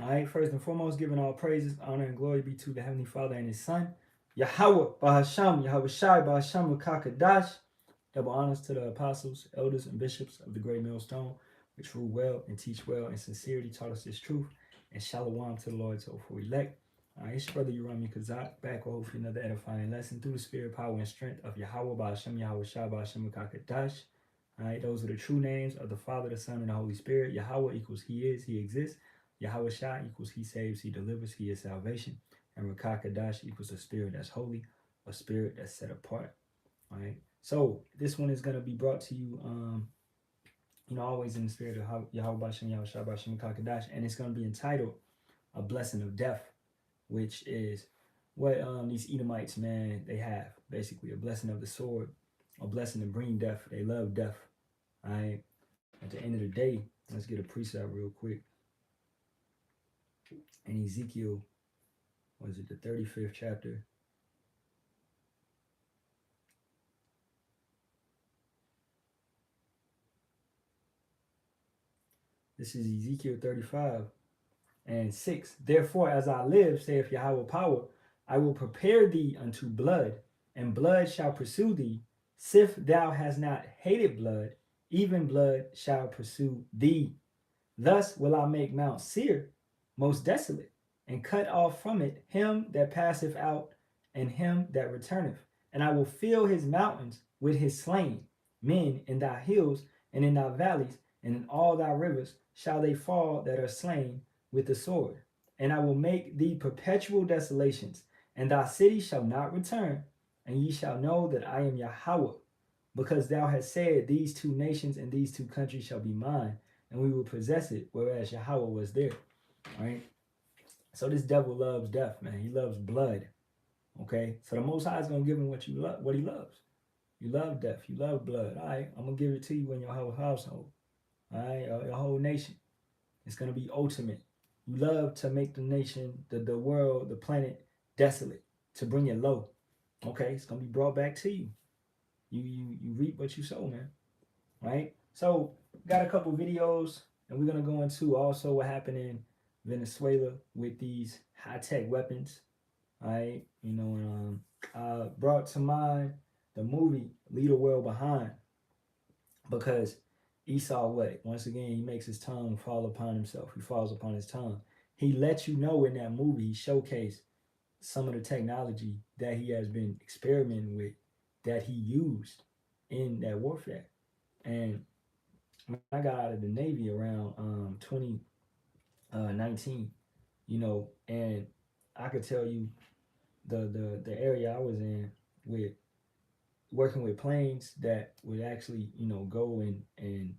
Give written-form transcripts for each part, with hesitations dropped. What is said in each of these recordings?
All right, first and foremost, giving all praises, honor, and glory be to the Heavenly Father and His Son, Yahawah, Bahasham, Yahawashi, Bahasham, Kakadash. Double honors to the apostles, elders, and bishops of the great millstone, which rule well and teach well and sincerity taught us this truth. And Shalawam to the Lord, to for elect. All right, it's your brother Urami Kazak, back with hopefully another edifying lesson through the spirit, power, and strength of Yahawah, Bahasham, Yahawashi, Bahasham, Kakadash. All right, those are the true names of the Father, the Son, and the Holy Spirit. Yahawah equals He is, He exists. Yahawashi equals He saves, He delivers, He is salvation. And Rakakadash equals a spirit that's holy, a spirit that's set apart. All right. So this one is going to be brought to you, always in the spirit of Yahweh Bashem, Yahweh Shabbat Kakadash, and it's going to be entitled "A Blessing of Death," which is what these Edomites, man, they have basically a blessing of the sword, a blessing to bring death. They love death. All right. At the end of the day, let's get a precept real quick. In Ezekiel, was it the 35th chapter? This is Ezekiel 35 and 6. Therefore, as I live, saith Yahweh power, I will prepare thee unto blood, and blood shall pursue thee. Sif thou hast not hated blood, even blood shall pursue thee. Thus will I make Mount Seir most desolate, and cut off from it him that passeth out, and him that returneth. And I will fill his mountains with his slain. Men in thy hills and in thy valleys and in all thy rivers shall they fall that are slain with the sword. And I will make thee perpetual desolations, and thy city shall not return. And ye shall know that I am Yahawah, because thou hast said, these two nations and these two countries shall be mine, and we will possess it, whereas Yahawah was there. All right. So this devil loves death, man. He loves blood. Okay. So the Most High is gonna give him what you love, what he loves. You love death. You love blood. All right. I'm gonna give it to you in your whole household. All right. Your whole nation. It's gonna be ultimate. You love to make the nation, the world, the planet desolate, to bring it low. Okay. It's gonna be brought back to you. You reap what you sow, man. Right. So got a couple videos, and we're gonna go into also what happened in Venezuela with these high tech weapons. All right, brought to mind the movie Leave the World Behind, because Esau, what once again, he makes his tongue fall upon himself. He falls upon his tongue. He lets you know in that movie. He showcased some of the technology that he has been experimenting with, that he used in that warfare. And when I got out of the Navy around 2019, and I could tell you the area I was in with working with planes that would actually, go and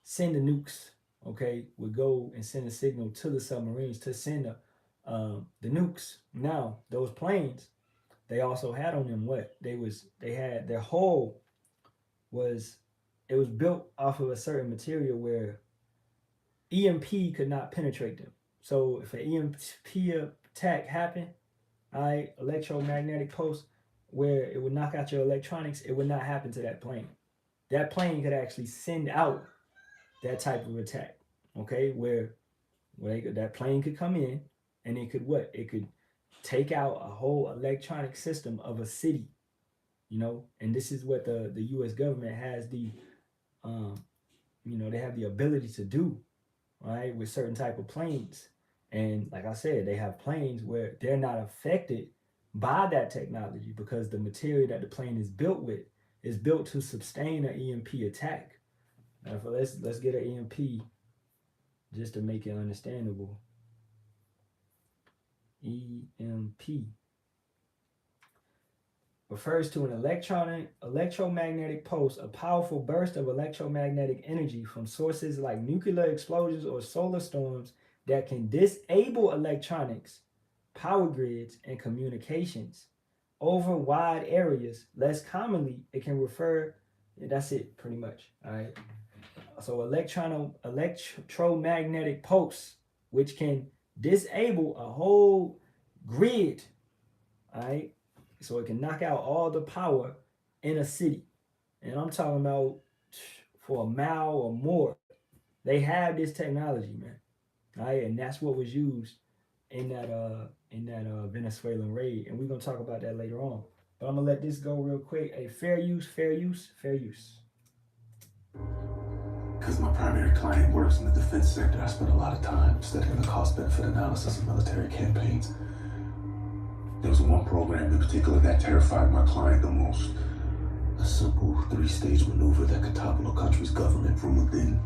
send the nukes, okay, would go and send a signal to the submarines to send the nukes. Now, those planes, they also had on them what? They had their hull was it was built off of a certain material where EMP could not penetrate them. So if an EMP attack happened, all right, electromagnetic pulse, where it would knock out your electronics, it would not happen to that plane. That plane could actually send out that type of attack. Okay, where that plane could come in, and it could what? It could take out a whole electronic system of a city. And this is what the U.S. government has um, they have the ability to do, right, with certain type of planes. And like I said, they have planes where they're not affected by that technology, because the material that the plane is built with is built to sustain an EMP attack. Now, let's get an EMP just to make it understandable. EMP refers to an electromagnetic pulse, a powerful burst of electromagnetic energy from sources like nuclear explosions or solar storms that can disable electronics, power grids, and communications over wide areas. Less commonly, it can refer, that's it pretty much. All right. So electromagnetic pulse, which can disable a whole grid. All right. So it can knock out all the power in a city. And I'm talking about for a mile or more. They have this technology, man. right? And that's what was used in that Venezuelan raid, and we're gonna talk about that later on. But I'm gonna let this go real quick. A fair use, fair use, fair use. Because my primary client works in the defense sector, I spent a lot of time studying the cost-benefit analysis of military campaigns. There was one program in particular that terrified my client the most. A simple 3-stage maneuver that could topple a country's government from within.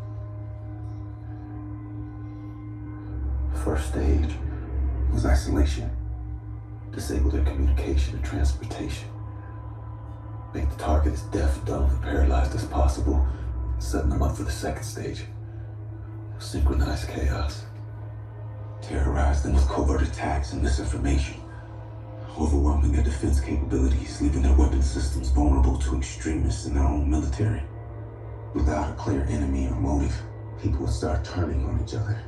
First stage was isolation. Disable their communication and transportation. Make the target as deaf, dumb, and paralyzed as possible, setting them up for the second stage. Synchronized chaos. Terrorize them with covert attacks and misinformation. Overwhelming their defense capabilities, leaving their weapon systems vulnerable to extremists in their own military. Without a clear enemy or motive, people would start turning on each other.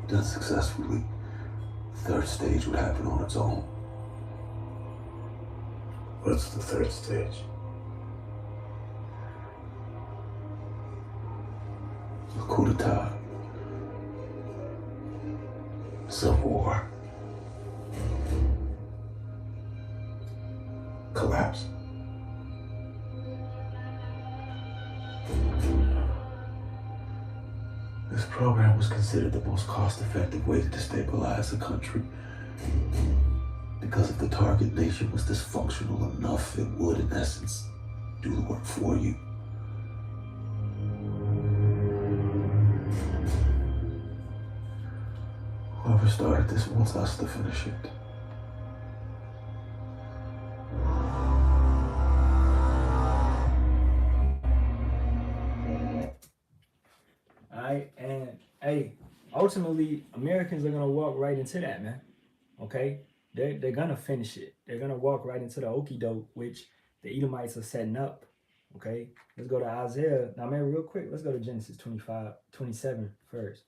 Done successfully, the third stage would happen on its own. What's the third stage? A coup d'etat. Civil war. Collapse. This program was considered the most cost-effective way to destabilize a country. Because if the target nation was dysfunctional enough, it would, in essence, do the work for you. Whoever started this wants us to finish it. Alright, and hey, ultimately Americans are gonna walk right into that, man. Okay? They're gonna finish it. They're gonna walk right into the okie doke, which the Edomites are setting up. Okay? Let's go to Isaiah. Now man, real quick, let's go to Genesis 27 first.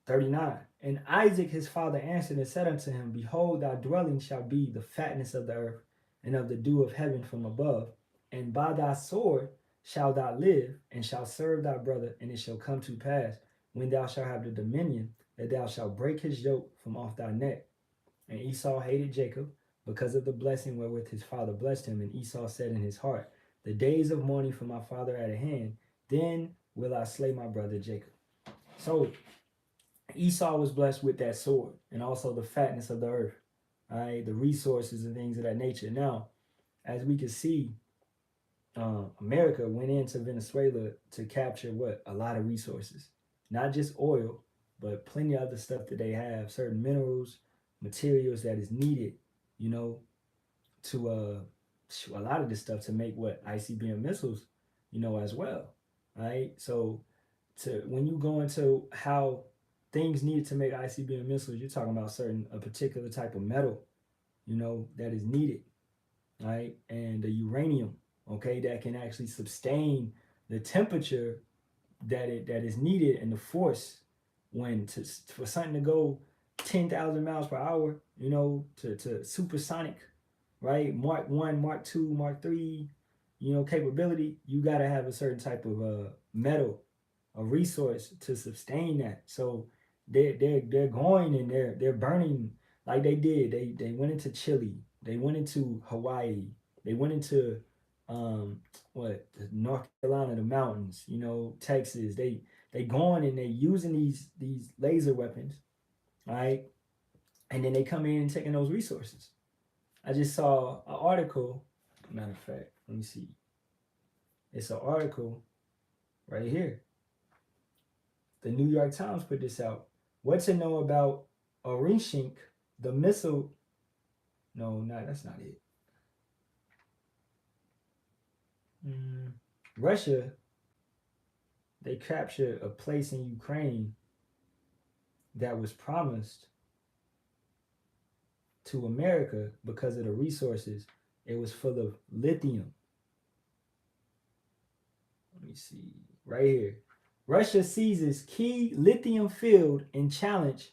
39. And Isaac his father answered and said unto him, Behold, thy dwelling shall be the fatness of the earth, and of the dew of heaven from above. And by thy sword shalt thou live, and shalt serve thy brother. And it shall come to pass, when thou shalt have the dominion, that thou shalt break his yoke from off thy neck. And Esau hated Jacob, because of the blessing wherewith his father blessed him. And Esau said in his heart, The days of mourning for my father are at hand, then will I slay my brother Jacob. So Esau was blessed with that sword, and also the fatness of the earth, all right, the resources and things of that nature. Now, as we can see, America went into Venezuela to capture what? A lot of resources, not just oil, but plenty of other stuff that they have, certain minerals, materials that is needed, you know, to a lot of this stuff to make what? ICBM missiles, you know, as well, right? So when you go into how things needed to make ICBM missiles, you're talking about a particular type of metal, you know, that is needed, right? And the uranium, okay, that can actually sustain the temperature that is needed and the force for something to go 10,000 miles per hour, you know, to supersonic, right? Mark 1, Mark 2, Mark 3, you know, capability, you got to have a certain type of metal, a resource to sustain that. So they're going and they're burning like they did. They went into Chile, they went into Hawaii, they went into North Carolina, the mountains, you know, Texas. They going and they using these laser weapons, right? And then they come in and taking those resources. I just saw an article, matter of fact, let me see. It's an article right here. The New York Times put this out. What to know about Orishink, the missile? No, that's not it. Russia, they captured a place in Ukraine that was promised to America because of the resources. It was full of lithium. Let me see. Right here. Russia seizes key lithium field in challenge.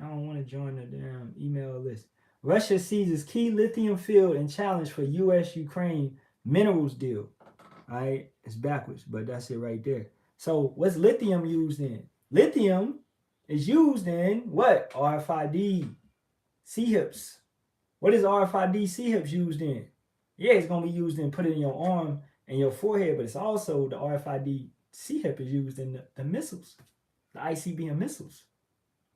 I don't want to join the damn email list. Russia seizes key lithium field in challenge for U.S.-Ukraine minerals deal. All right, it's backwards, but that's it right there. So what's lithium used in? Lithium is used in what? RFID C-hips. What is RFID C-hips used in? Yeah, it's gonna be used in put it in your arm and your forehead, but it's also the RFID C-hip is used in the missiles, the ICBM missiles.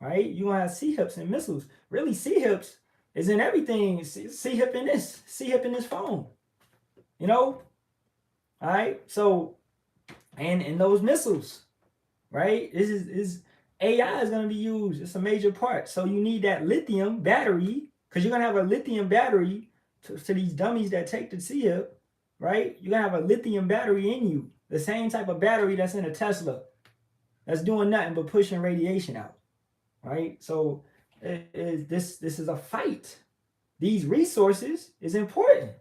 Right? You gonna have C-hips and missiles. Really, C-hips is in everything. C-hip in this, C-hip in this phone. You know? All right. So, and in those missiles, right? This is AI is gonna be used. It's a major part. So you need that lithium battery because you're gonna have a lithium battery to these dummies that take the C-hip, right? You're gonna have a lithium battery in you, the same type of battery that's in a Tesla, that's doing nothing but pushing radiation out, right? So this is a fight. These resources is important.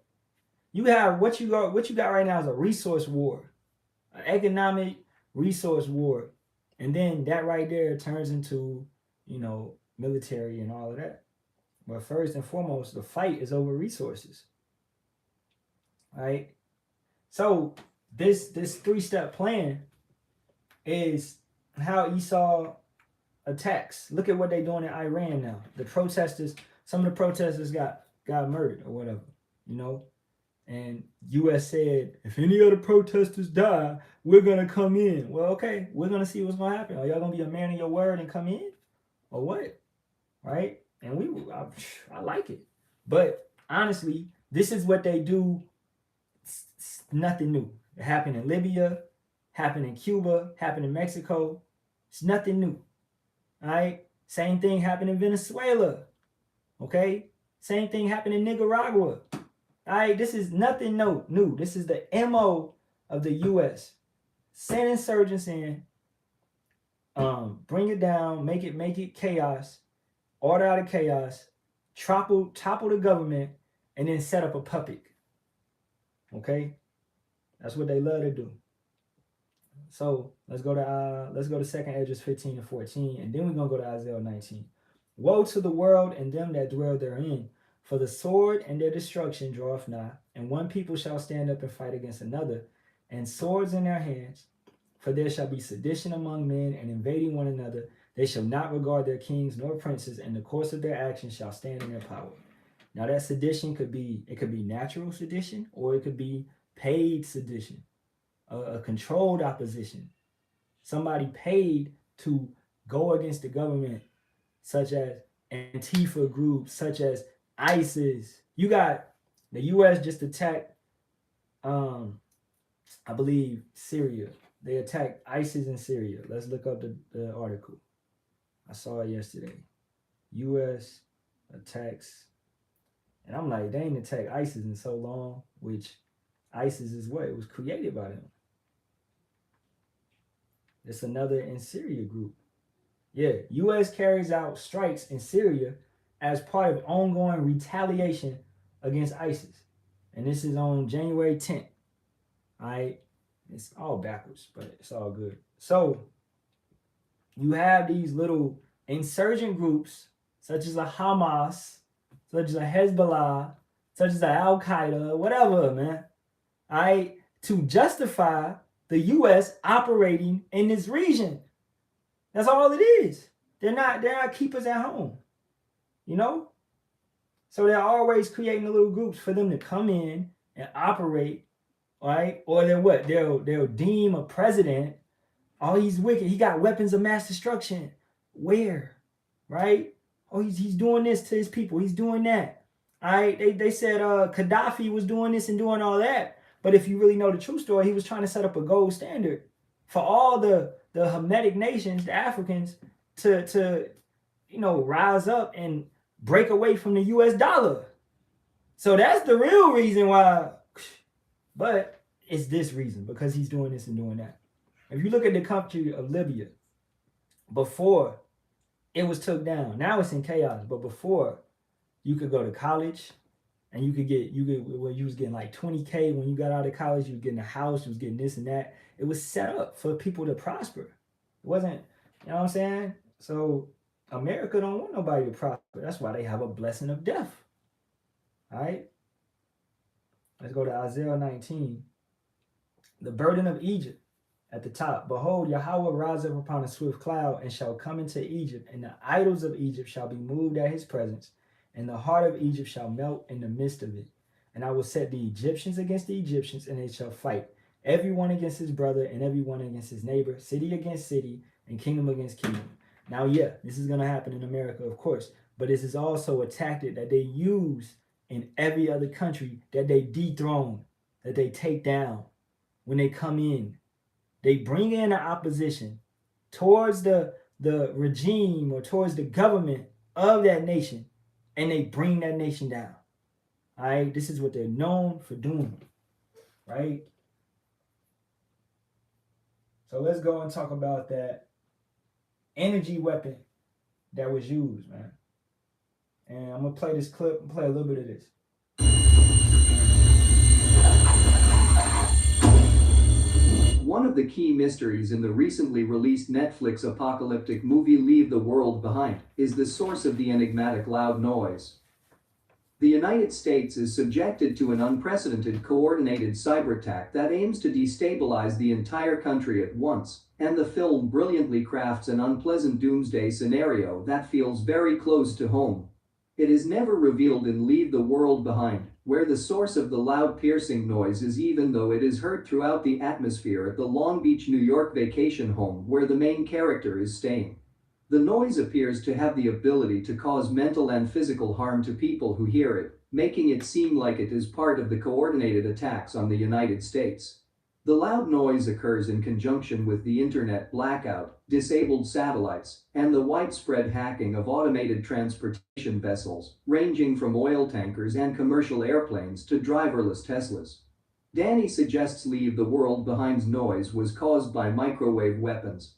You have what you got right now is a resource war, an economic resource war, and then that right there turns into military and all of that. But first and foremost, the fight is over resources, right? So this 3-step plan is how Esau attacks. Look at what they're doing in Iran now. The protesters, some of the protesters got murdered or whatever, And U.S. said, if any other protesters die, we're gonna come in. Well, okay, we're gonna see what's gonna happen. Are y'all gonna be a man of your word and come in, or what? Right? And I like it, but honestly, this is what they do. It's nothing new. It happened in Libya, happened in Cuba, happened in Mexico. It's nothing new. All right. Same thing happened in Venezuela. Okay. Same thing happened in Nicaragua. All right. This is nothing new. This is the MO of the U.S. Send insurgents in, bring it down, make it chaos, order out of chaos, topple the government, and then set up a puppet. Okay, that's what they love to do. So let's go to 2nd Esdras 15 and 14, and then we're gonna go to Isaiah 19. Woe to the world and them that dwell therein, for the sword and their destruction draweth nigh, and one people shall stand up and fight against another, and swords in their hands. For there shall be sedition among men, and invading one another. They shall not regard their kings nor princes, and the course of their actions shall stand in their power. Now that sedition could be natural sedition, or it could be paid sedition, a controlled opposition. Somebody paid to go against the government, such as Antifa groups, such as ISIS. You got the U.S. just attacked, I believe, Syria. They attacked ISIS in Syria. Let's look up the article. I saw it yesterday. U.S. attacks. And I'm like, they ain't attacked ISIS in so long, which ISIS is what? It was created by them. It's another in Syria group. Yeah, U.S. carries out strikes in Syria as part of ongoing retaliation against ISIS. And this is on January 10th. All right. It's all backwards, but it's all good. So you have these little insurgent groups, such as a Hamas, such as a Hezbollah, such as a Al Qaeda, whatever, man. All right, to justify the U.S. operating in this region. That's all it is. They're not keepers at home, So they're always creating the little groups for them to come in and operate, right? Or they're what? They'll deem a president, oh, he's wicked. He got weapons of mass destruction. Where, right? Oh, he's doing this to his people. He's doing that. All right. They said Gaddafi was doing this and doing all that. But if you really know the true story, he was trying to set up a gold standard for all the Hamitic nations, the Africans, to rise up and break away from the US dollar. So that's the real reason why. But it's this reason, because he's doing this and doing that. If you look at the country of Libya, before it was took down, now it's in chaos. But before, you could go to college and you was getting like $20K when you got out of college, you was getting a house, you was getting this and that. It was set up for people to prosper. It wasn't, you know what I'm saying? So America don't want nobody to prosper. That's why they have a blessing of death. All right. Let's go to Isaiah 19. The burden of Egypt at the top. Behold, Yahawah rise up upon a swift cloud and shall come into Egypt, and the idols of Egypt shall be moved at his presence, and the heart of Egypt shall melt in the midst of it. And I will set the Egyptians against the Egyptians, and they shall fight, every one against his brother, and every one against his neighbor, city against city, and kingdom against kingdom. Now, yeah, this is going to happen in America, of course, but this is also a tactic that they use in every other country, that they dethrone, that they take down. When they come in, they bring in an opposition towards the regime or towards the government of that nation, and they bring that nation down. All right, this is what they're known for doing, right? So let's go and talk about that energy weapon that was used, man. And I'm gonna play this clip and play a little bit of this. One of the key mysteries in the recently released Netflix apocalyptic movie Leave the World Behind is the source of the enigmatic loud noise. The United States is subjected to an unprecedented coordinated cyber attack that aims to destabilize the entire country at once, and the film brilliantly crafts an unpleasant doomsday scenario that feels very close to home. It is never revealed in Leave the World Behind where the source of the loud piercing noise is, even though it is heard throughout the atmosphere at the Long Beach, New York vacation home where the main character is staying. The noise appears to have the ability to cause mental and physical harm to people who hear it, making it seem like it is part of the coordinated attacks on the United States. The loud noise occurs in conjunction with the internet blackout, disabled satellites, and the widespread hacking of automated transportation vessels, ranging from oil tankers and commercial airplanes to driverless Teslas. Danny suggests Leave the World Behind's noise was caused by microwave weapons.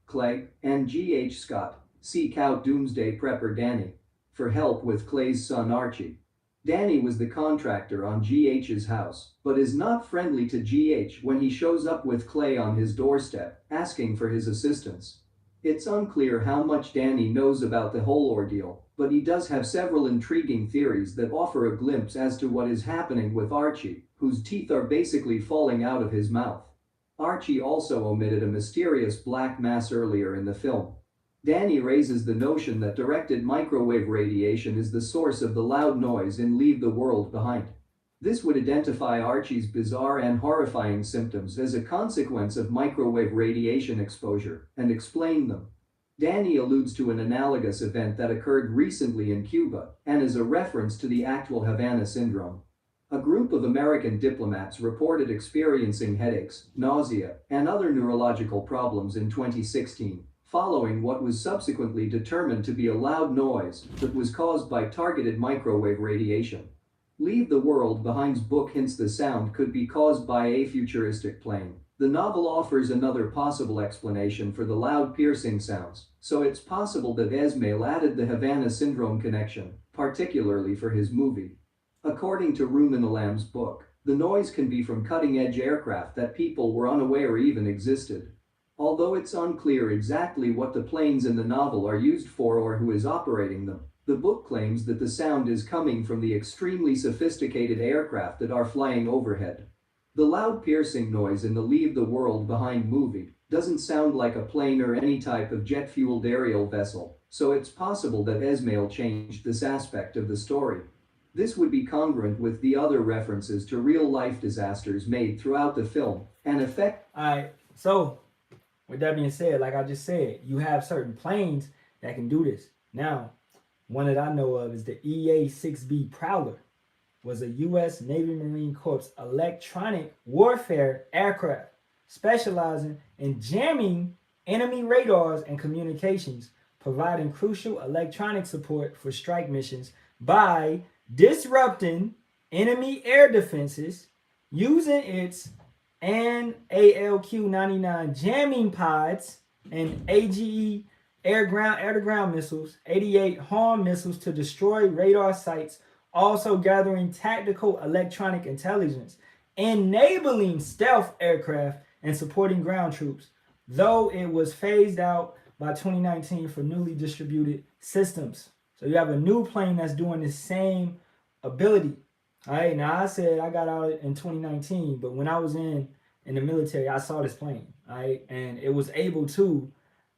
Clay and G.H. Scott seek out Doomsday Prepper Danny for help with Clay's son Archie. Danny was the contractor on G.H.'s house, but is not friendly to G.H. when he shows up with Clay on his doorstep, asking for his assistance. It's unclear how much Danny knows about the whole ordeal, but he does have several intriguing theories that offer a glimpse as to what is happening with Archie, whose teeth are basically falling out of his mouth. Archie also omitted a mysterious black mass earlier in the film. Danny raises the notion that directed microwave radiation is the source of the loud noise in Leave the World Behind. This would identify Archie's bizarre and horrifying symptoms as a consequence of microwave radiation exposure and explain them. Danny alludes to an analogous event that occurred recently in Cuba and is a reference to the actual Havana syndrome. A group of American diplomats reported experiencing headaches, nausea, and other neurological problems in 2016. Following what was subsequently determined to be a loud noise that was caused by targeted microwave radiation. Leave the World Behind's book hints the sound could be caused by a futuristic plane. The novel offers another possible explanation for the loud piercing sounds, so it's possible that Esmail added the Havana syndrome connection, particularly for his movie. According to Halalyam's book, the noise can be from cutting-edge aircraft that people were unaware even existed. Although it's unclear exactly what the planes in the novel are used for or who is operating them, the book claims that the sound is coming from the extremely sophisticated aircraft that are flying overhead. The loud piercing noise in the Leave the World Behind movie doesn't sound like a plane or any type of jet-fueled aerial vessel, so it's possible that Esmail changed this aspect of the story. This would be congruent with the other references to real-life disasters made throughout the film and affect. Alright, so with that being said, like I just said, you have certain planes that can do this. Now, one that I know of is the EA-6B Prowler, was a U.S. Navy Marine Corps electronic warfare aircraft specializing in jamming enemy radars and communications, providing crucial electronic support for strike missions by disrupting enemy air defenses using its ALQ-99 jamming pods and AGE air-to-ground missiles, 88 HARM missiles to destroy radar sites, also gathering tactical electronic intelligence, enabling stealth aircraft, and supporting ground troops, though it was phased out by 2019 for newly distributed systems. So you have a new plane that's doing the same ability. All right, now I said I got out in 2019, but when I was in in the military, I saw this plane, right? And it was able to,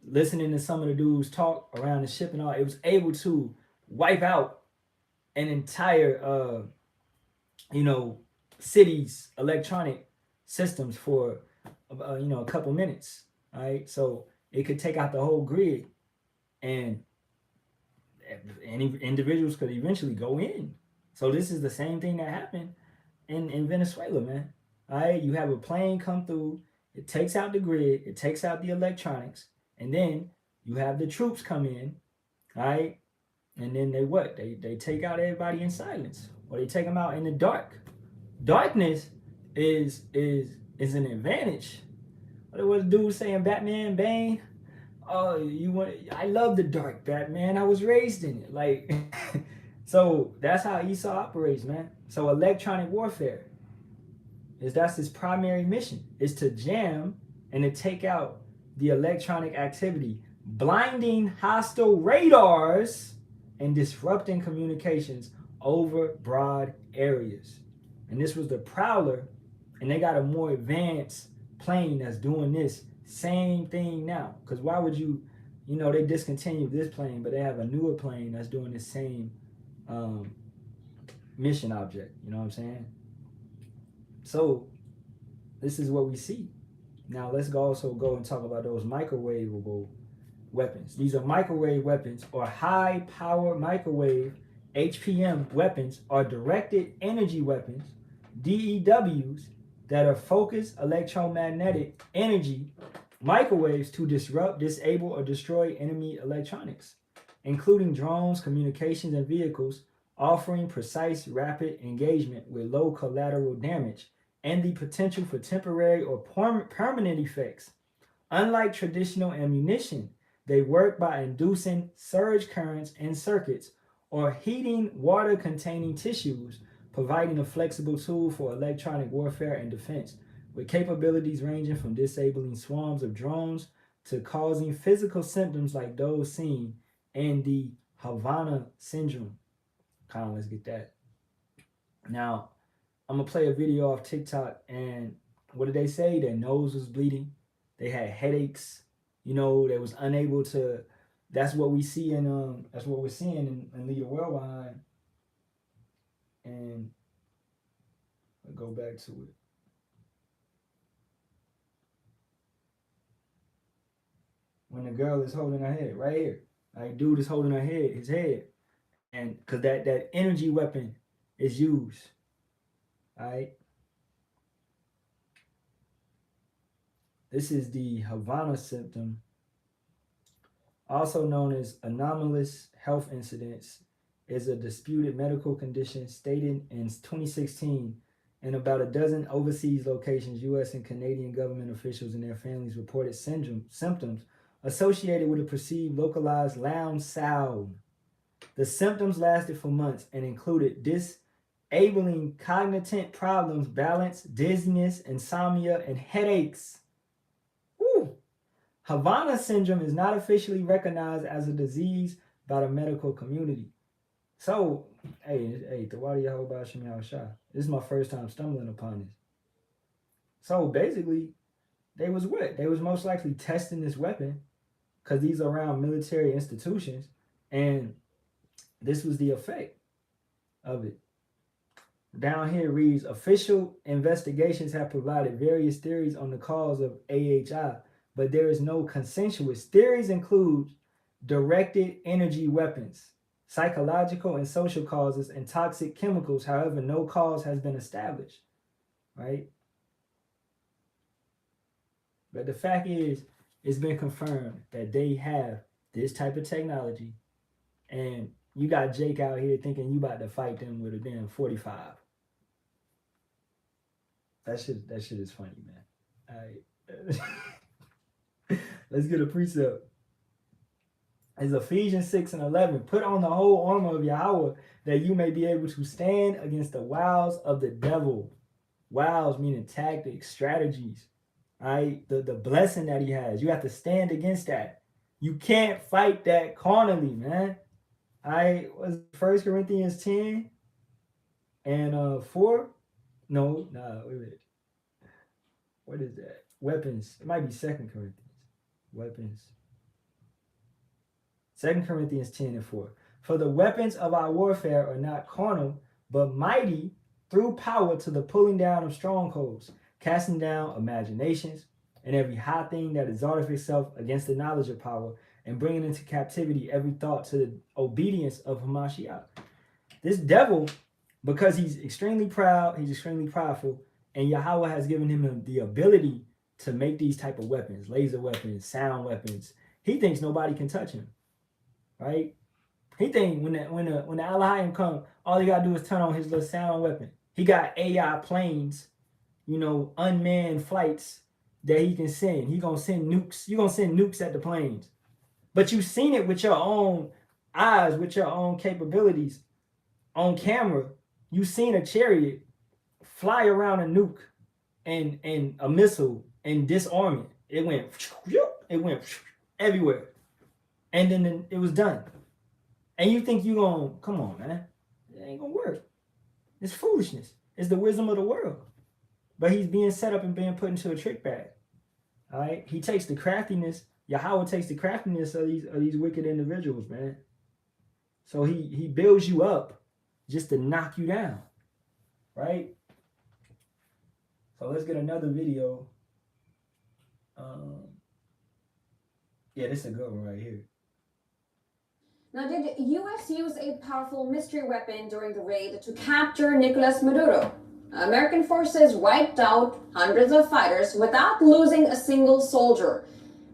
listening to some of the dudes talk around the ship and all, it was able to wipe out an entire, you know, city's electronic systems for, a couple minutes, right? So it could take out the whole grid, and any individuals could eventually go in. So this is the same thing that happened in Venezuela, man. All right, you have a plane come through, it takes out the grid, it takes out the electronics, and then you have the troops come in, all right, and then they what? They take out everybody in silence, or they take them out in the dark. Darkness is an advantage. What was the dude saying? Batman, Bane. Oh, you want? I love the dark, Batman. I was raised in it. Like, so that's how Esau operates, man. So electronic warfare that's his primary mission, is to jam and to take out the electronic activity, blinding hostile radars and disrupting communications over broad areas. And this was the Prowler, and they got a more advanced plane that's doing this same thing now. Because why would you, they discontinued this plane, but they have a newer plane that's doing the same mission object. You know what I'm saying? So this is what we see. Now let's also go and talk about those microwavable weapons. These are microwave weapons, or high power microwave HPM weapons, are directed energy weapons, DEWs, that are focused electromagnetic energy microwaves to disrupt, disable, or destroy enemy electronics, including drones, communications, and vehicles, offering precise, rapid engagement with low collateral damage and the potential for temporary or permanent effects. Unlike traditional ammunition, they work by inducing surge currents in circuits or heating water-containing tissues, providing a flexible tool for electronic warfare and defense, with capabilities ranging from disabling swarms of drones to causing physical symptoms like those seen in the Havana syndrome. Let's get that. Now, I'm going to play a video off TikTok, and what did they say? Their nose was bleeding. They had headaches. They was unable to. That's what we see in that's what we're seeing in Lead the World Behind. And I'll go back to it. When the girl is holding her head, right here. Like, dude is holding his head. And because that energy weapon is used. Alright. This is the Havana symptom, also known as anomalous health incidents, is a disputed medical condition stated in 2016 in about a dozen overseas locations. U.S. and Canadian government officials and their families reported symptoms associated with a perceived localized loud sound. The symptoms lasted for months and included disabling cognitive problems, balance, dizziness, insomnia, and headaches. Woo. Havana syndrome is not officially recognized as a disease by the medical community. So, hey, the Wadi Yahawah Bahasham Yahawashi. This is my first time stumbling upon this. So basically, they was what? They was most likely testing this weapon because these are around military institutions, and this was the effect of it. Down here reads, official investigations have provided various theories on the cause of AHI, but there is no consensus. Theories include directed energy weapons, psychological and social causes, and toxic chemicals. However, no cause has been established, right? But the fact is, it's been confirmed that they have this type of technology, and you got Jake out here thinking you about to fight them with a damn 45. That shit is funny, man. All right. Let's get a precept. It's Ephesians 6:11. Put on the whole armor of Yahawah, that you may be able to stand against the wiles of the devil. Wiles meaning tactics, strategies. Right? The blessing that he has. You have to stand against that. You can't fight that carnally, man. Was 1 Corinthians 10 and 4? No, wait a minute. what is that? Weapons. It might be 2 Corinthians. Weapons. 2 Corinthians 10:4. For the weapons of our warfare are not carnal, but mighty through power to the pulling down of strongholds, casting down imaginations and every high thing that exalteth itself against the knowledge of power, and bringing into captivity every thought to the obedience of Hamashiach. This devil, because he's extremely proud, he's extremely prideful, and Yahawah has given him the ability to make these type of weapons, laser weapons, sound weapons. He thinks nobody can touch him, right? He thinks when the Halalyam come, all he gotta do is turn on his little sound weapon. He got AI planes, unmanned flights that he can send. He gonna send nukes. You gonna send nukes at the planes, but you seen it with your own eyes, with your own capabilities, on camera. You seen a chariot fly around a nuke and a missile and disarm it. It went everywhere, and then it was done. And you think you gonna, come on, man, it ain't gonna work. It's foolishness. It's the wisdom of the world. But he's being set up and being put into a trick bag. All right, he takes the craftiness. Yahawah takes the craftiness of these wicked individuals, man. So he builds you up just to knock you down, right? So let's get another video. Yeah, this is a good one right here. Now, did the U.S. use a powerful mystery weapon during the raid to capture Nicolas Maduro? American forces wiped out hundreds of fighters without losing a single soldier.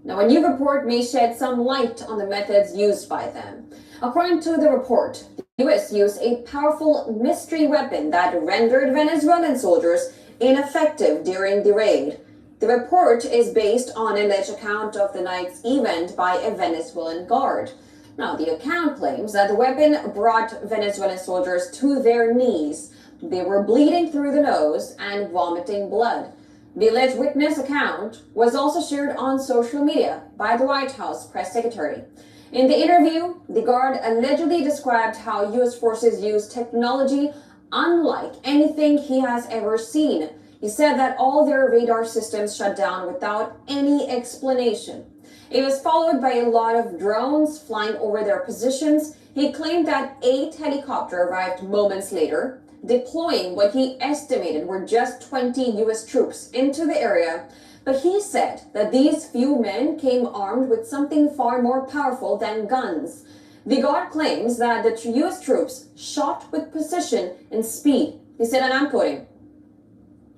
Now, a new report may shed some light on the methods used by them. According to the report, the U.S. used a powerful mystery weapon that rendered Venezuelan soldiers ineffective during the raid. The report is based on an alleged account of the night's event by a Venezuelan guard. Now, the account claims that the weapon brought Venezuelan soldiers to their knees. They were bleeding through the nose and vomiting blood. The alleged witness account was also shared on social media by the White House press secretary. In the interview, the guard allegedly described how U.S. forces use technology unlike anything he has ever seen. He said that all their radar systems shut down without any explanation. It was followed by a lot of drones flying over their positions. He claimed that 8 helicopters arrived moments later, deploying what he estimated were just 20 U.S. troops into the area. But he said that these few men came armed with something far more powerful than guns. The guard claims that the U.S. troops shot with precision and speed. He said, and I'm quoting,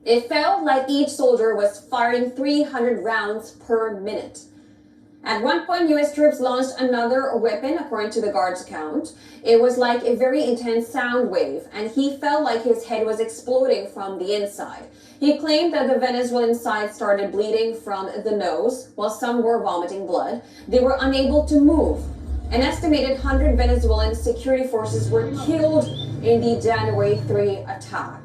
"It felt like each soldier was firing 300 rounds per minute." At one point, U.S. troops launched another weapon, according to the guard's account. It was like a very intense sound wave, and he felt like his head was exploding from the inside. He claimed that the Venezuelan side started bleeding from the nose, while some were vomiting blood. They were unable to move. An estimated 100 Venezuelan security forces were killed in the January 3 attack.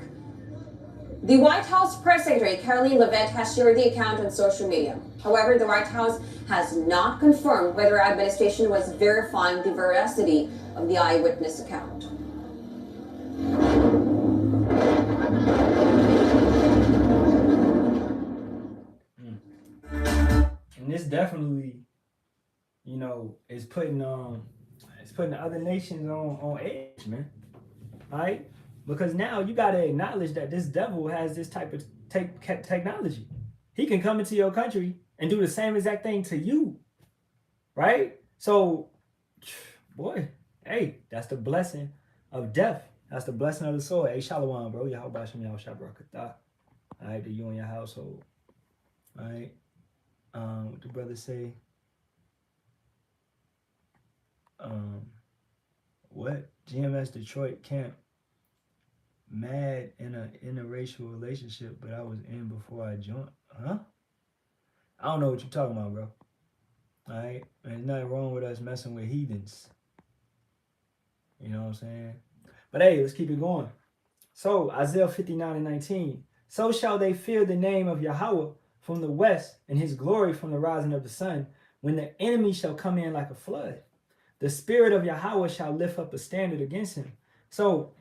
The White House press secretary, Caroline Levitt, has shared the account on social media. However, the White House has not confirmed whether administration was verifying the veracity of the eyewitness account. And this definitely, is putting the other nations on edge, man. All right? Because now you got to acknowledge that this devil has this type of technology. He can come into your country and do the same exact thing to you, right? So, boy, hey, that's the blessing of death. That's the blessing of the sword. Hey, Shalawam, bro. Bahasham, Barak. All right, to you and your household. All right. What the brother say? What? GMS Detroit camp. Mad in a interracial relationship, but I was in before I joined. Huh? I don't know what you're talking about, bro. All right? There's nothing wrong with us messing with heathens. You know what I'm saying? But hey, let's keep it going. So, Isaiah 59:19. So shall they fear the name of Yahawah from the west, and his glory from the rising of the sun, when the enemy shall come in like a flood. The spirit of Yahawah shall lift up a standard against him. So,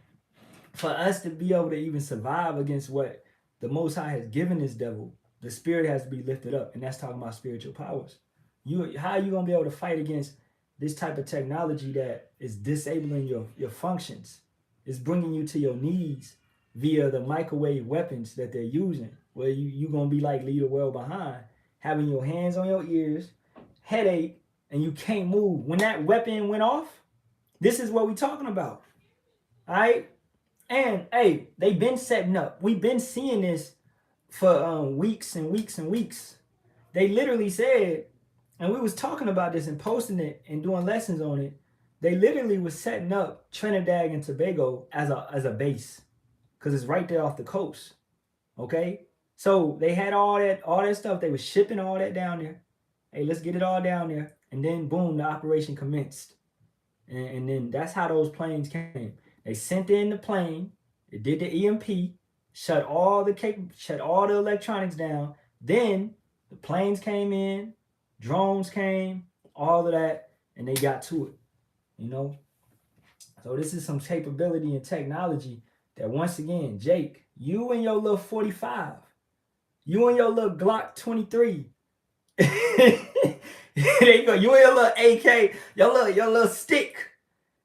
for us to be able to even survive against what the Most High has given this devil, The spirit has to be lifted up, and that's talking about spiritual powers. How are you gonna be able to fight against this type of technology that is disabling your functions? It's bringing you to your knees via the microwave weapons that they're using, where you gonna be like leave the world behind, having your hands on your ears, headache, and you can't move. When that weapon went off, this is what we're talking about. All right? And hey, they've been setting up. We've been seeing this for weeks and weeks and weeks. They literally said, and we was talking about this and posting it and doing lessons on it. They literally was setting up Trinidad and Tobago as a base, because it's right there off the coast. Okay, so they had all that stuff. They was shipping all that down there. Hey, let's get it all down there, and then boom, the operation commenced, and then that's how those planes came. They sent in the plane. It did the EMP, shut all the electronics down. Then the planes came in, drones came, all of that, and they got to it. You know, so this is some capability and technology that, once again, Jake, you and your little 45, you and your little Glock 23, there you go, you and your little AK, your little stick,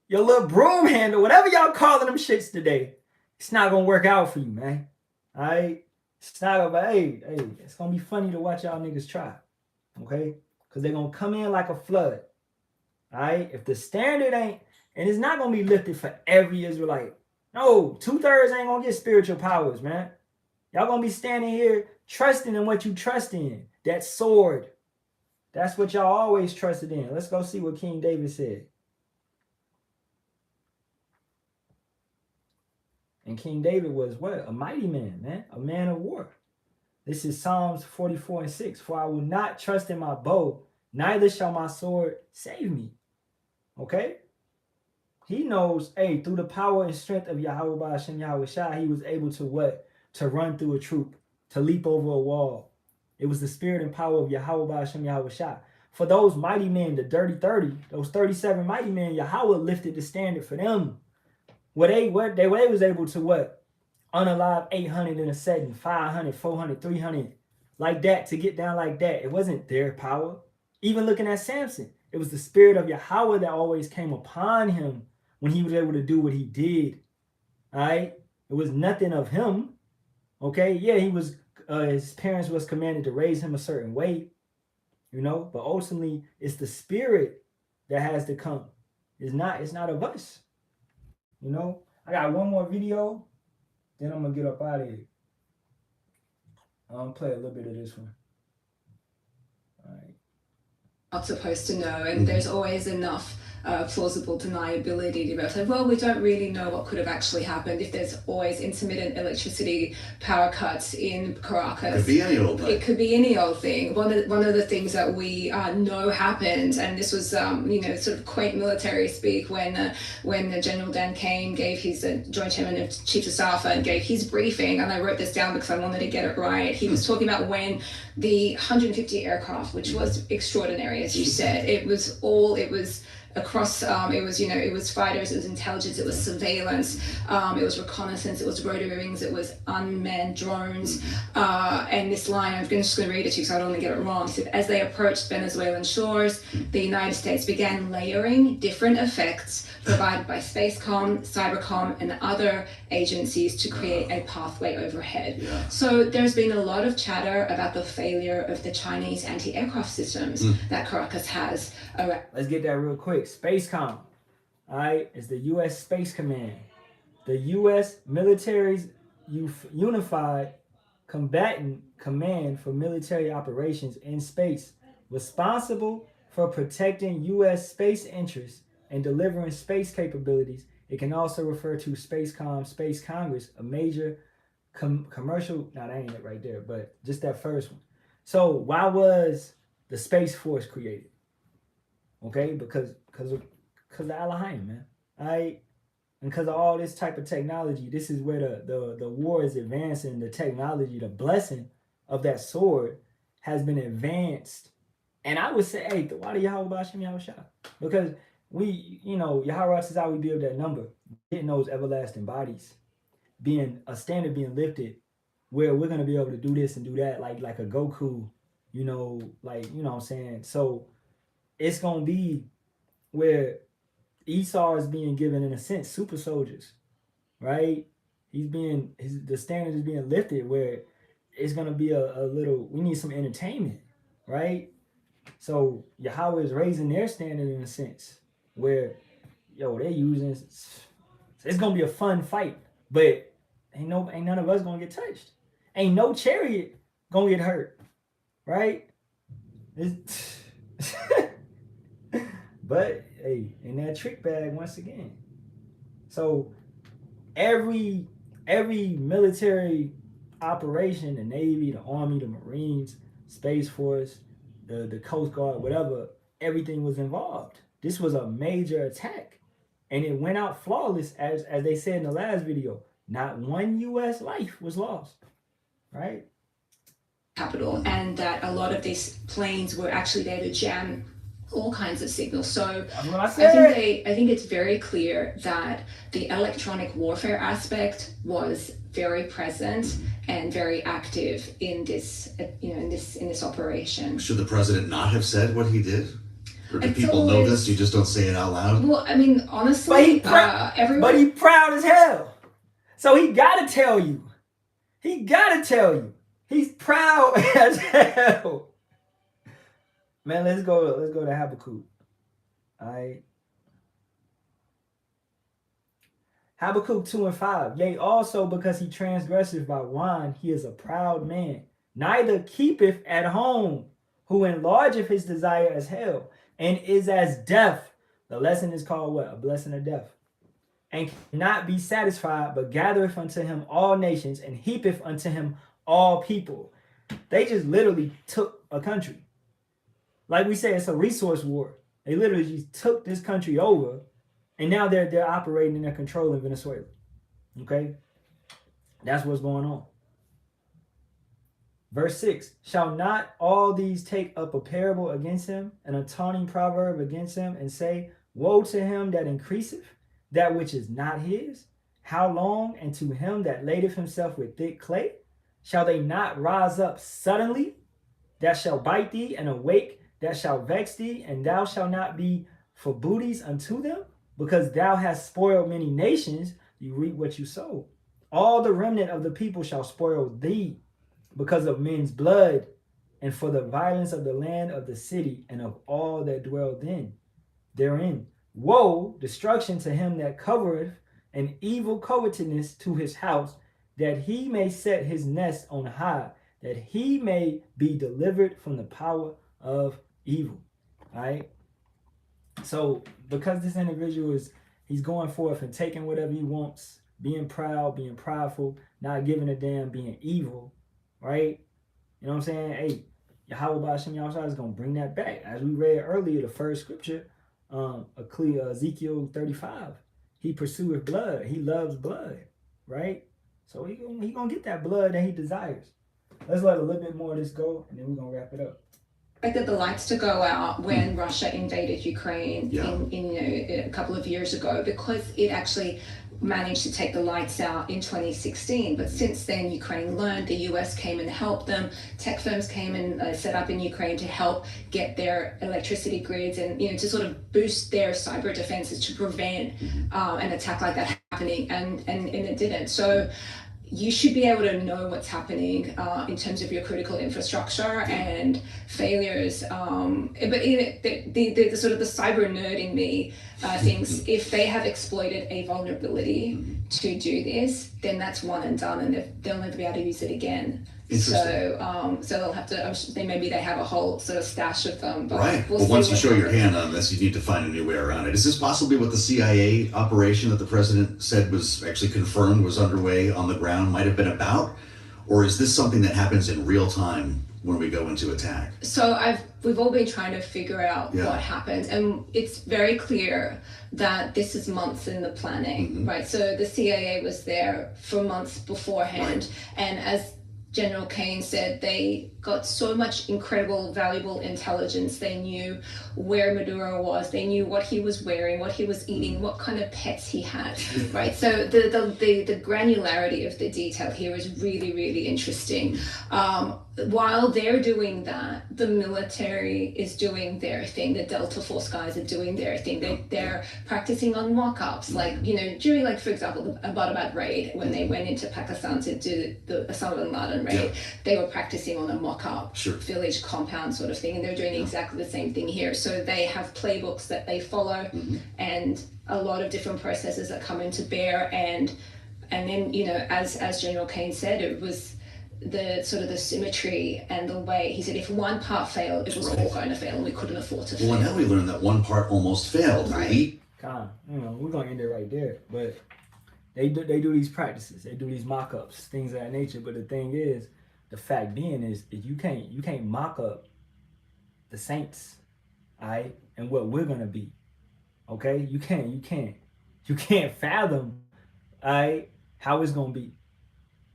your little broom handle, whatever y'all calling them shits today, it's not gonna work out for you, man. All right, it's not gonna. Hey, it's gonna be funny to watch y'all niggas try, okay? Because they're gonna come in like a flood. All right, if the standard ain't, and it's not gonna be lifted for every Israelite. No, 2/3 ain't gonna get spiritual powers, man. Y'all gonna be standing here trusting in what you trust in. That sword. That's what y'all always trusted in. Let's go see what King David said. And King David was what? A mighty man, man. A man of war. This is Psalms 44:6. For I will not trust in my bow, neither shall my sword save me. Okay? He knows, hey, through the power and strength of Yahawah, Bahasham, Yahawashi, he was able to what? To run through a troop, to leap over a wall. It was the spirit and power of Yahawah, Bahasham, Yahawashi. For those mighty men, the dirty 30, those 37 mighty men, Yahawah lifted the standard for them. They was able to what? Unalive 800 in a setting, 500, 400, 300, like that, to get down like that. It wasn't their power. Even looking at Samson, it was the spirit of Yahawah that always came upon him when he was able to do what he did. All right? It was nothing of him. Okay? Yeah, he was, his parents was commanded to raise him a certain way, you know, but ultimately it's the spirit that has to come. It's not of us. You know? I got one more video, then I'm gonna get up out of here. I'm gonna play a little bit of this one. All right. Not supposed to know, and there's always enough plausible deniability to be say, well, we don't really know what could have actually happened. If there's always intermittent electricity power cuts in Caracas, It could be any old thing. It could be any old thing. One of the things that we know happened, and this was sort of quaint military speak when General Dan Kane gave his Joint Chairman of Chiefs of Staff and gave his briefing, and I wrote this down because I wanted to get it right. He was talking about when the 150 aircraft, which was extraordinary, as you said, it was across, it was fighters, it was intelligence, it was surveillance, it was reconnaissance, it was rotary wings, it was unmanned drones, and this line, I'm just going to read it to you because I don't want to get it wrong. It said, as they approached Venezuelan shores, the United States began layering different effects provided by Spacecom, Cybercom, and other agencies to create a pathway overhead. Yeah. So there's been a lot of chatter about the failure of the Chinese anti-aircraft systems that Caracas has. Let's get that real quick. Spacecom, all right, is the U.S. Space Command, the U.S. military's unified combatant command for military operations in space, responsible for protecting U.S. space interests and delivering space capabilities. It can also refer to Spacecom, Space Congress, a major commercial. Now, that ain't it right there, but just that first one. So why was the Space Force created? Okay, because of Halalyam, man. All right, and because of all this type of technology, this is where the war is advancing. The technology, the blessing of that sword has been advanced. And I would say, hey, why do Yahawah Bahasham Yahawashi? Because Yahweh is how we build that number, getting those everlasting bodies, being a standard being lifted where we're gonna be able to do this and do that, like a Goku, like what I'm saying. So it's gonna be where Esau is being given, in a sense, super soldiers, right? The standard is being lifted where it's gonna be a little. We need some entertainment, right? So Yahawah is raising their standard in a sense where, they're using. It's gonna be a fun fight, but ain't none of us gonna get touched. Ain't no chariot gonna get hurt, right? But hey, in that trick bag once again. So every military operation, the Navy, the Army, the Marines, Space Force, the Coast Guard, whatever, everything was involved. This was a major attack. And it went out flawless, as they said in the last video. Not one U.S. life was lost, right? Capital, and that a lot of these planes were actually there to jam all kinds of signals. So I think it's very clear that the electronic warfare aspect was very present and very active in this, in this operation. Should the president not have said what he did? Or do people know this? You just don't say it out loud? Well, I mean, honestly, but he proud as hell. So he gotta tell you. He's proud as hell. Man, let's go to Habakkuk. All right. Habakkuk 2:5. Yea, also because he transgresseth by wine, he is a proud man. Neither keepeth at home, who enlargeth his desire as hell, and is as death. The lesson is called what? A blessing of death. And cannot be satisfied, but gathereth unto him all nations, and heapeth unto him all people. They just literally took a country. Like we say, it's a resource war. They literally just took this country over, and now they're operating and they're controlling Venezuela. Okay? That's what's going on. Verse 6, shall not all these take up a parable against him, and a taunting proverb against him, and say, woe to him that increaseth that which is not his? How long? And to him that ladeth himself with thick clay? Shall they not rise up suddenly, that shall bite thee, and awake, that shall vex thee, and thou shalt not be for booties unto them? Because thou hast spoiled many nations, you reap what you sow. All the remnant of the people shall spoil thee, because of men's blood, and for the violence of the land of the city, and of all that dwell therein. Woe, destruction to him that covereth an evil covetousness to his house, that he may set his nest on high, that he may be delivered from the power of evil. All right. So because this individual he's going forth and taking whatever he wants, being proud, being prideful, not giving a damn, being evil, right? You know what I'm saying? Hey, Yahawah Bahasham Yahawashi is going to bring that back. As we read earlier, the first scripture, Ezekiel 35, he pursueth blood. He loves blood, right? So he gonna get that blood that he desires. Let's let a little bit more of this go, and then we're going to wrap it up. Expected the lights to go out when Russia invaded Ukraine in a couple of years ago, because it actually managed to take the lights out in 2016. But since then, Ukraine learned, the US came and helped them. Tech firms came and set up in Ukraine to help get their electricity grids and, to sort of boost their cyber defenses to prevent an attack like that happening. And it didn't. So you should be able to know what's happening in terms of your critical infrastructure and failures. But the sort of the cyber nerd in me thinks if they have exploited a vulnerability to do this, then that's one and done, and they'll never be able to use it again. So they'll have to. Maybe they have a whole sort of stash of them. But right. Well, once you show your hand on this, you need to find a new way around it. Is this possibly what the CIA operation that the president said was actually confirmed was underway on the ground might have been about, or is this something that happens in real time when we go into attack? So we've all been trying to figure out what happened, and it's very clear that this is months in the planning, right? So the CIA was there for months beforehand, and as General Kane said they got so much incredible, valuable intelligence. They knew where Maduro was. They knew what he was wearing, what he was eating, what kind of pets he had, right? So the granularity of the detail here is really, really interesting. While they're doing that, the military is doing their thing. The Delta Force guys are doing their thing. They're practicing on mock-ups, like, you know, during, like, for example, the Abbottabad raid, when they went into Pakistan to do the Osama bin Laden raid, they were practicing on a mock-up village compound sort of thing, and they're doing exactly the same thing here. So they have playbooks that they follow, and a lot of different processes that come into bear, and then, you know, as General Kane said, it was the sort of the symmetry and the way he said if one part failed, it was all going to fail, and we couldn't afford to fail. Well, now we learned that one part almost failed. Right. You know, we're gonna end it right there. But they do these practices, they do these mock-ups, things of that nature. But the thing is, the fact being is you can't mock up the saints, all right, and what we're gonna be. Okay? You can't fathom, all right, how it's gonna be.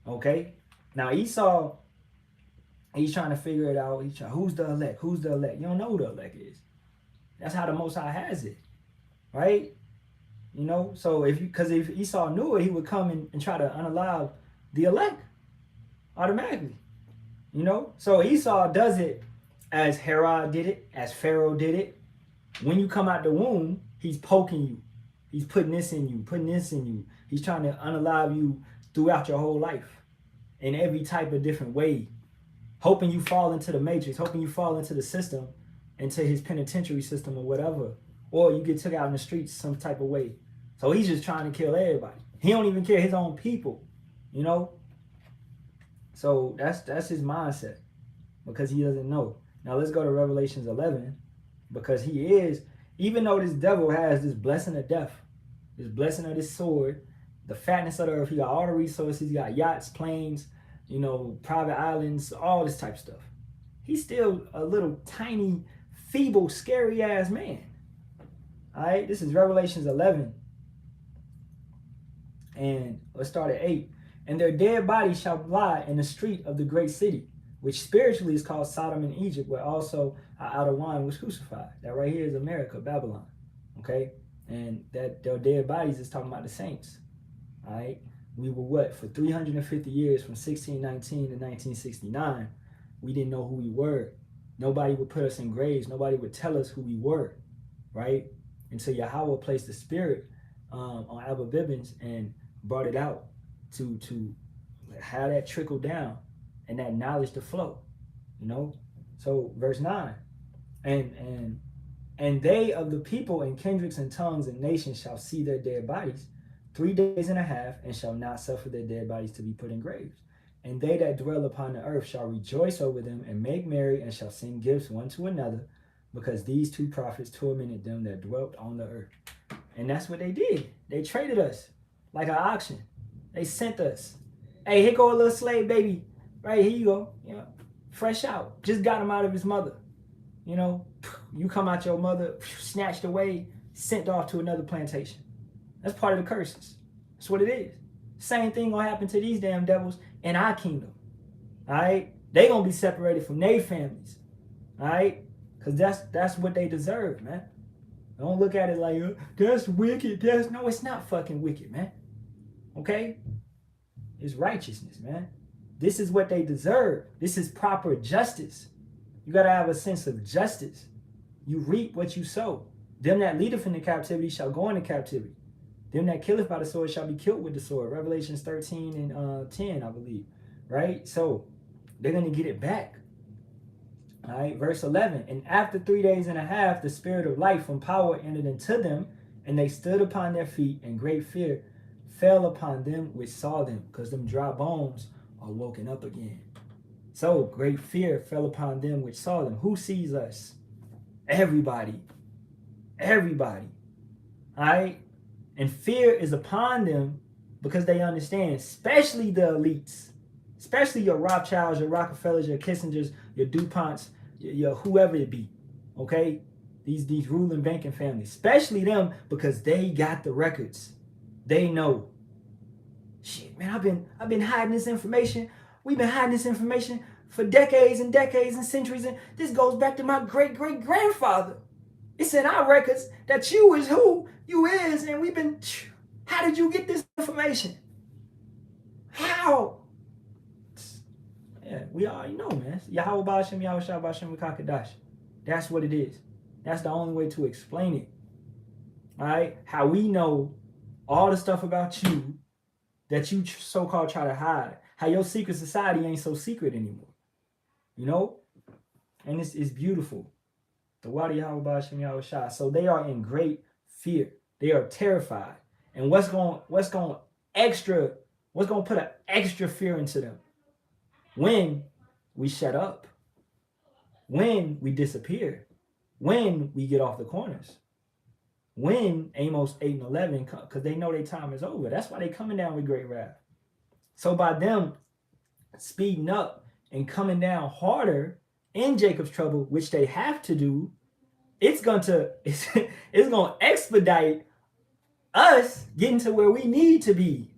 Okay? Now Esau, he's trying to figure it out. Who's the elect? Who's the elect? You don't know who the elect is. That's how the Most High has it, right? You know, so if Esau knew it, he would come and try to unalive the elect automatically. You know, so Esau does it as Herod did it, as Pharaoh did it. When you come out the womb, he's poking you. He's putting this in you, putting this in you. He's trying to unalive you throughout your whole life in every type of different way, hoping you fall into the matrix, hoping you fall into the system, into his penitentiary system or whatever, or you get took out in the streets some type of way. So he's just trying to kill everybody. He don't even care his own people, you know? So that's his mindset, because he doesn't know. Now let's go to Revelations 11, because he is, even though this devil has this blessing of death, this blessing of this sword, the fatness of the earth, he got all the resources, he got yachts, planes, you know, private islands, all this type of stuff. He's still a little tiny, feeble, scary ass man. All right, this is Revelations 11. And let's start at 8. And their dead bodies shall lie in the street of the great city, which spiritually is called Sodom and Egypt, where also our outer wine was crucified. That right here is America, Babylon. Okay? And that their dead bodies is talking about the saints. All right? We were what? For 350 years, from 1619 to 1969, we didn't know who we were. Nobody would put us in graves. Nobody would tell us who we were, right? Until Yahawah placed the spirit on Abba Bibbins and brought it out to have that trickle down and that knowledge to flow, you know? So verse 9, and they of the people and kindreds and tongues and nations shall see their dead bodies 3 days and a half, and shall not suffer their dead bodies to be put in graves. And they that dwell upon the earth shall rejoice over them and make merry, and shall send gifts one to another, because these two prophets tormented them that dwelt on the earth. And that's what they did. They traded us like an auction. They sent us, hey, here go a little slave baby. Right, here you go. You know, fresh out. Just got him out of his mother. You know, you come out your mother, snatched away, sent off to another plantation. That's part of the curses. That's what it is. Same thing gonna happen to these damn devils in our kingdom. All right? They gonna be separated from their families. All right? Because that's what they deserve, man. Don't look at it like, that's wicked. No, it's not fucking wicked, man. Okay? It's righteousness, man. This is what they deserve. This is proper justice. You gotta have a sense of justice. You reap what you sow. Them that leadeth in the captivity shall go into captivity. Them that killeth by the sword shall be killed with the sword. Revelations 13 and 10, I believe. Right? So they're going to get it back. All right, verse 11. And after 3 days and a half, the spirit of life from power entered into them, and they stood upon their feet, and great fear fell upon them which saw them, because them dry bones are woken up again. So great fear fell upon them which saw them. Who sees us? Everybody. Everybody. All right? And fear is upon them because they understand, especially the elites, especially your Rothschilds, your Rockefellers, your Kissingers, your DuPonts, your whoever it be, okay? These ruling banking families, especially them, because they got the records. They know. Shit, man, I've been hiding this information We've been hiding this information for decades and decades and centuries, and this goes back to my great-great-grandfather. It's in our records that you is who you is, and we've been, how did you get this information? How? Yeah, we already know, man. Yahawah, Bahasham, Yahawashi, Bahasham, Kakadash. That's what it is. That's the only way to explain it. All right? How we know all the stuff about you that you so-called try to hide. How your secret society ain't so secret anymore. You know? And it's beautiful. The Wadi Yahawah, Bahasham, Yahawashi. So they are in great fear. They are terrified. And what's going to put an extra fear into them? When we shut up. When we disappear. When we get off the corners. When Amos 8 and 11, because they know their time is over. That's why they coming down with great wrath. So by them speeding up and coming down harder in Jacob's trouble, which they have to do, it's gonna expedite us getting to where we need to be.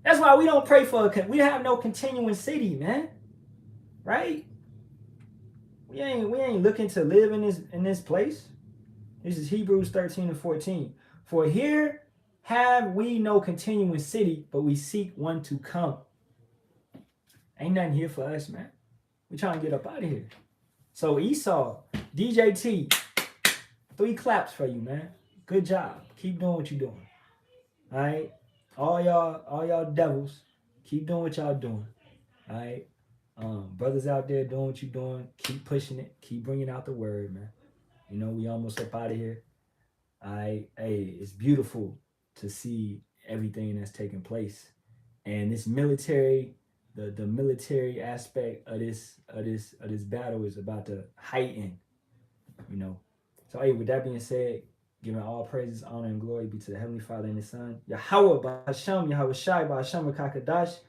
That's why we don't pray for we have no continuing city, man. Right? We ain't looking to live in this place. This is Hebrews 13 and 14. For here have we no continuing city, but we seek one to come. Ain't nothing here for us, man. We trying to get up out of here. So Esau, DJT, 3 claps for you, man. Good job. Keep doing what you're doing. All right? All y'all devils, keep doing what y'all doing. All right? Brothers out there doing what you're doing, keep pushing it. Keep bringing out the word, man. You know, we almost up out of here. All right? Hey, it's beautiful to see everything that's taking place. And this military, the military aspect of this battle is about to heighten, you know. So, hey, with that being said, giving all praises, honor, and glory be to the Heavenly Father and His Son. Yahawah, Bahasham, Yahawashi, Bahasham, Kakadash.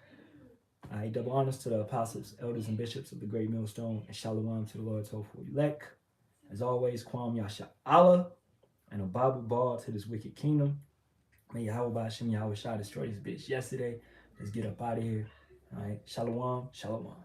I double honors to the apostles, elders, and bishops of the great millstone, and Shalawam to the Lord's hopeful elect. As always, Kwam Yasharahla, and a Bible ball to this wicked kingdom. May Yahawah, Bahasham, Yahawashi destroy this bitch yesterday. Let's get up out of here. All right, Shalawam, Shalawam.